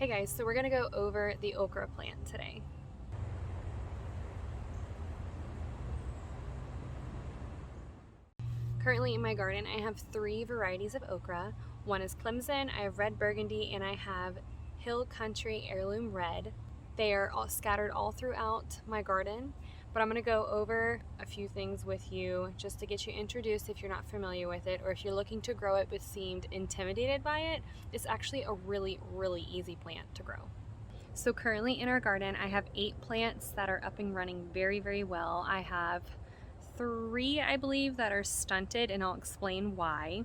Hey guys, so we're gonna go over the okra plant today. Currently in my garden, I have 3 varieties of okra. One is Clemson, I have red burgundy, and I have Hill Country Heirloom Red. They are all scattered all throughout my garden, but I'm gonna go over a few things with you just to get you introduced if you're not familiar with it, or if you're looking to grow it but seemed intimidated by it. It's actually a really easy plant to grow. So currently in our garden, I have 8 plants that are up and running very well. I have 3, I believe, that are stunted, and I'll explain why.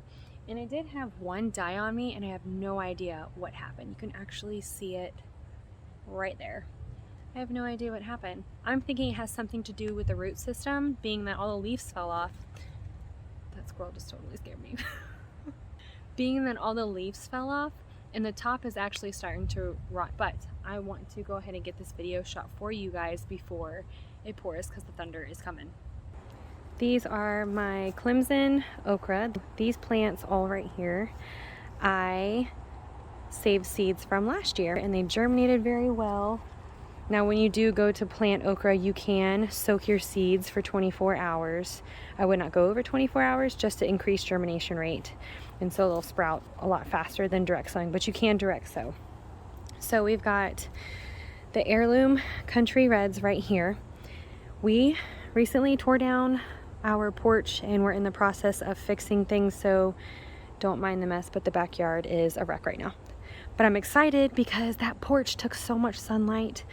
And I did have 1 die on me, and I have no idea what happened. You can actually see it right there. I have no idea what happened. I'm thinking it has something to do with the root system, being that all the leaves fell off. That squirrel just totally scared me. Being that all the leaves fell off, and the top is actually starting to rot. But I want to go ahead and get this video shot for you guys before it pours, because the thunder is coming. These are my Clemson okra. These plants all right here, I saved seeds from last year, and they germinated very well. Now when you do go to plant okra, you can soak your seeds for 24 hours. I would not go over 24 hours just to increase germination rate, and so they'll sprout a lot faster than direct sowing, but you can direct sow. So we've got the Heirloom Country Reds right here. We recently tore down our porch and we're in the process of fixing things, so don't mind the mess, but the backyard is a wreck right now. But I'm excited because that porch took so much sunlight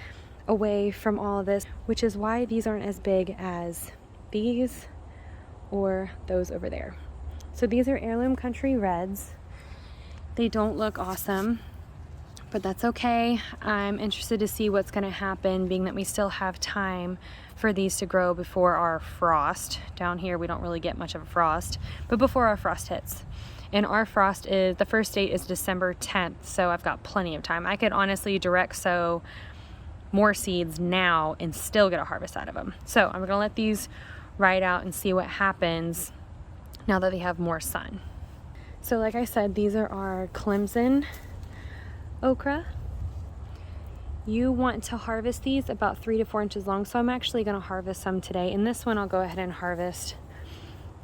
away from all of this, which is why these aren't as big as these or those over there. So these are Heirloom Country Reds. They don't look awesome, but that's okay. I'm interested to see what's gonna happen, being that we still have time for these to grow before our frost. Down here we don't really get much of a frost, but before our frost hits. And our frost is, the first date is December 10th, so I've got plenty of time. I could honestly direct sow more seeds now and still get a harvest out of them. So I'm gonna let these ride out and see what happens now that they have more sun. So like I said, these are our Clemson okra. You want to harvest these about 3 to 4 inches long, so I'm actually going to harvest some today, and this one I'll go ahead and harvest.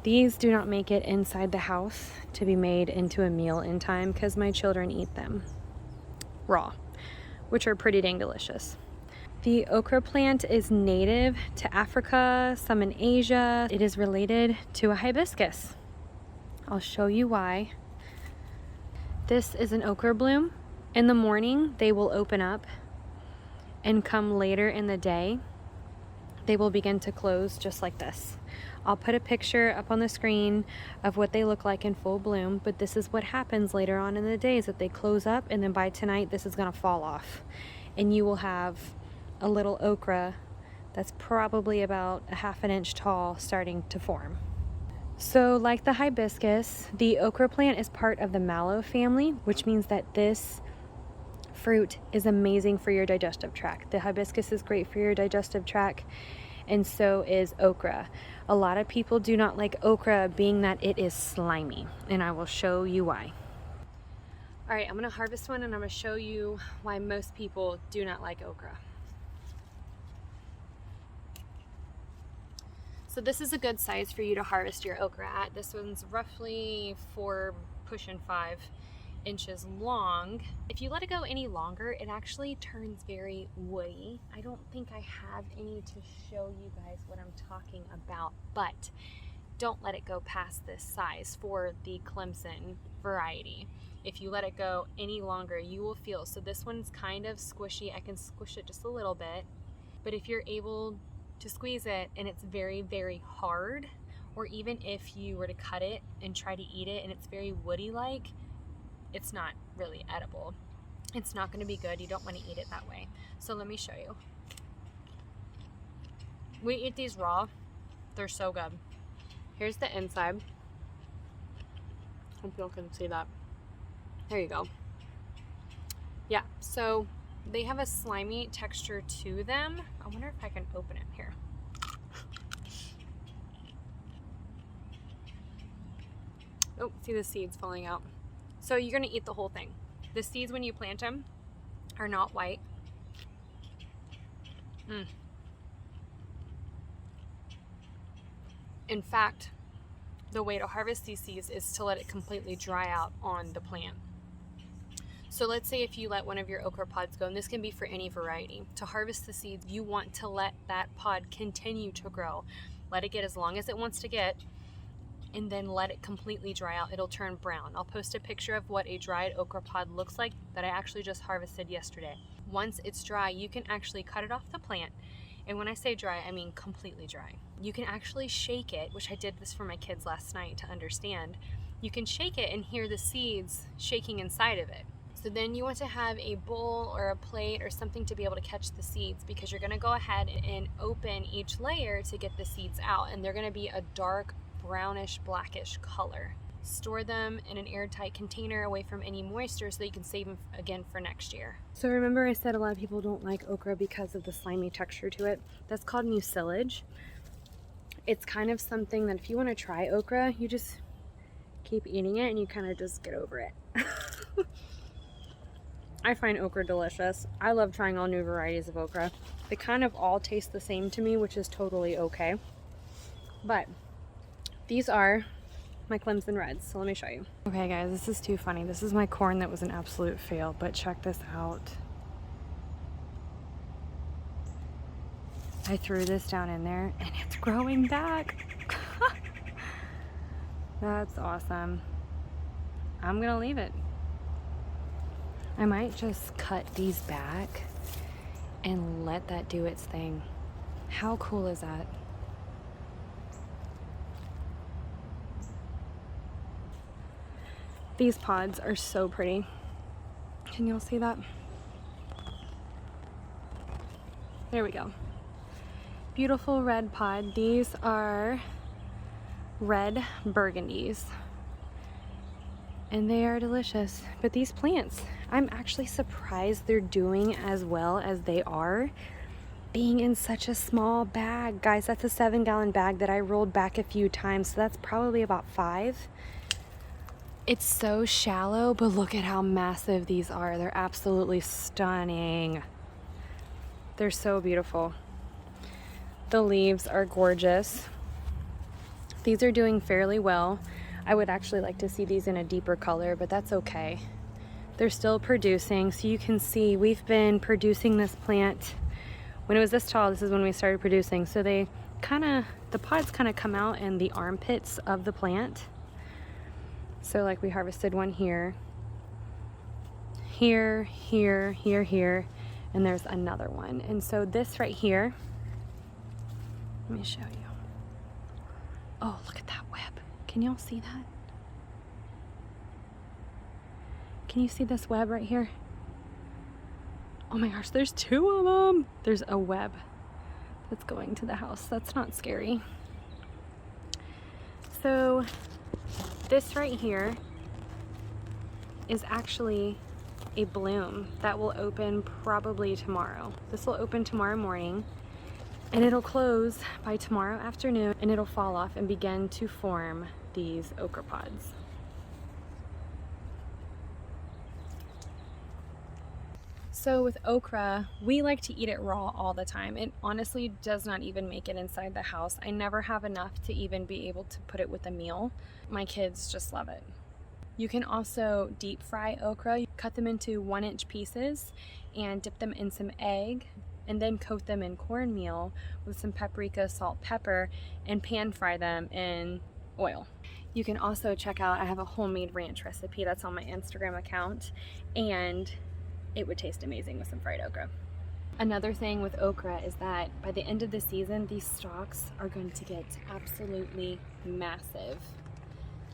These do not make it inside the house to be made into a meal in time because my children eat them raw, which are pretty dang delicious. The okra plant is native to Africa, some in Asia. It is related to a hibiscus. I'll show you why. This is an okra bloom. In the morning, they will open up, and come later in the day, they will begin to close just like this. I'll put a picture up on the screen of what they look like in full bloom, but this is what happens later on in the day, is that they close up, and then by tonight, this is gonna fall off. And you will have a little okra that's probably about a ½ inch tall starting to form. So like the hibiscus, the okra plant is part of the mallow family, which means that this fruit is amazing for your digestive tract. The hibiscus is great for your digestive tract, and so is okra. A lot of people do not like okra, being that it is slimy, and I will show you why. All right, I'm gonna harvest one, and I'm gonna show you why most people do not like okra. So this is a good size for you to harvest your okra at. This one's roughly 4, pushing 5 inches long. If you let it go any longer, it actually turns very woody. I don't think I have any to show you guys what I'm talking about, but don't let it go past this size for the Clemson variety. If you let it go any longer, you will feel, so this one's kind of squishy. I can squish it just a little bit, but if you're able to squeeze it and it's very hard, or even if you were to cut it and try to eat it and it's very woody like, it's not really edible. It's not going to be good. You don't want to eat it that way. So let me show you. We eat these raw. They're so good. Here's the inside. Hope y'all can see that. There you go. Yeah, so they have a slimy texture to them. I wonder if I can open it here. Oh, see the seeds falling out. So you're gonna eat the whole thing. The seeds, when you plant them, are not white. In fact, the way to harvest these seeds is to let it completely dry out on the plant. So let's say if you let one of your okra pods go, and this can be for any variety, to harvest the seeds, you want to let that pod continue to grow. Let it get as long as it wants to get, and then let it completely dry out. It'll turn brown. I'll post a picture of what a dried okra pod looks like that I actually just harvested yesterday. Once it's dry, you can actually cut it off the plant. And when I say dry, I mean completely dry. You can actually shake it, which I did this for my kids last night to understand. You can shake it and hear the seeds shaking inside of it. So then you want to have a bowl or a plate or something to be able to catch the seeds, because you're going to go ahead and open each layer to get the seeds out, and they're going to be a dark brownish blackish color. Store them in an airtight container away from any moisture so that you can save them again for next year. So remember I said a lot of people don't like okra because of the slimy texture to it. That's called mucilage. It's kind of something that if you want to try okra, you just keep eating it and you kind of just get over it. I find okra delicious. I love trying all new varieties of okra. They kind of all taste the same to me, which is totally okay. But these are my Clemson Reds, so let me show you. Okay guys, this is too funny. This is my corn that was an absolute fail, but check this out. I threw this down in there and it's growing back. That's awesome. I'm gonna leave it. I might just cut these back and let that do its thing. How cool is that? These pods are so pretty. Can y'all see that? There we go. Beautiful red pod. These are red burgundies. And they are delicious. But these plants, I'm actually surprised they're doing as well as they are, being in such a small bag. Guys, that's a 7-gallon bag that I rolled back a few times, so that's probably about 5. It's so shallow, but look at how massive these are. They're absolutely stunning. They're so beautiful. The leaves are gorgeous. These are doing fairly well. I would actually like to see these in a deeper color, but that's okay. They're still producing, so you can see we've been producing this plant. When it was this tall, this is when we started producing. So the pods kind of come out in the armpits of the plant. So like we harvested one here, here, here, here, here, and there's another one. And so this right here, let me show you. Oh, look at that web. Can y'all see that? Can you see this web right here? Oh my gosh, there's 2 of them. There's a web that's going to the house. That's not scary. So this right here is actually a bloom that will open probably tomorrow. This will open tomorrow morning and it'll close by tomorrow afternoon, and it'll fall off and begin to form these okra pods. So with okra, we like to eat it raw all the time. It honestly does not even make it inside the house. I never have enough to even be able to put it with a meal. My kids just love it. You can also deep fry okra. You cut them into 1-inch pieces and dip them in some egg, and then coat them in cornmeal with some paprika, salt, pepper, and pan fry them in oil. You can also check out, I have a homemade ranch recipe that's on my Instagram account, and it would taste amazing with some fried okra. Another thing with okra is that by the end of the season, these stalks are going to get absolutely massive.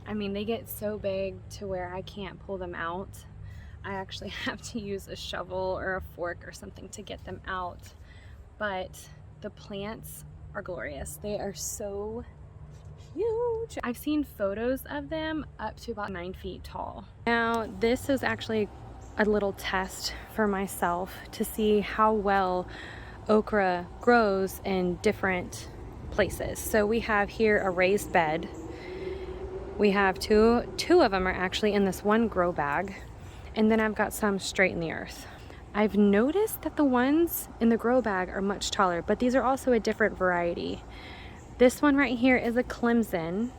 I mean, they get so big to where I can't pull them out. I actually have to use a shovel or a fork or something to get them out. But the plants are glorious. They are so huge. I've seen photos of them up to about 9 feet tall. Now, this is actually a little test for myself to see how well okra grows in different places. So we have here a raised bed. We have two of them are actually in this one grow bag. And then I've got some straight in the earth. I've noticed that the ones in the grow bag are much taller, but these are also a different variety. This one right here is a Clemson,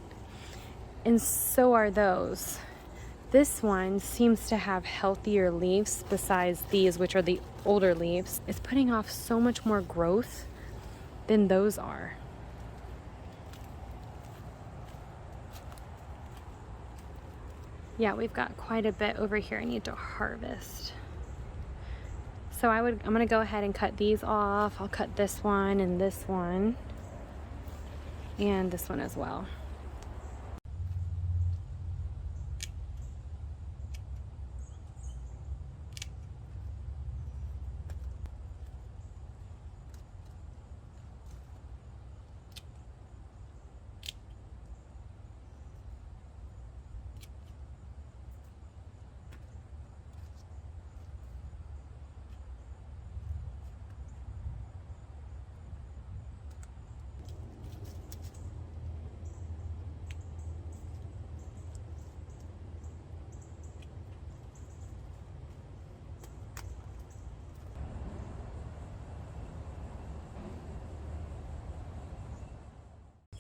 and so are those. This one seems to have healthier leaves besides these, which are the older leaves. It's putting off so much more growth than those are. Yeah, we've got quite a bit over here I need to harvest. So I'm gonna go ahead and cut these off. I'll cut this one and this one as well.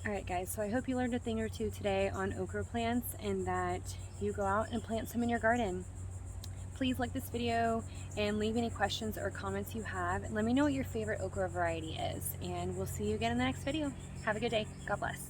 Alright guys, so I hope you learned a thing or two today on okra plants and that you go out and plant some in your garden. Please like this video and leave any questions or comments you have. And let me know what your favorite okra variety is. And we'll see you again in the next video. Have a good day. God bless.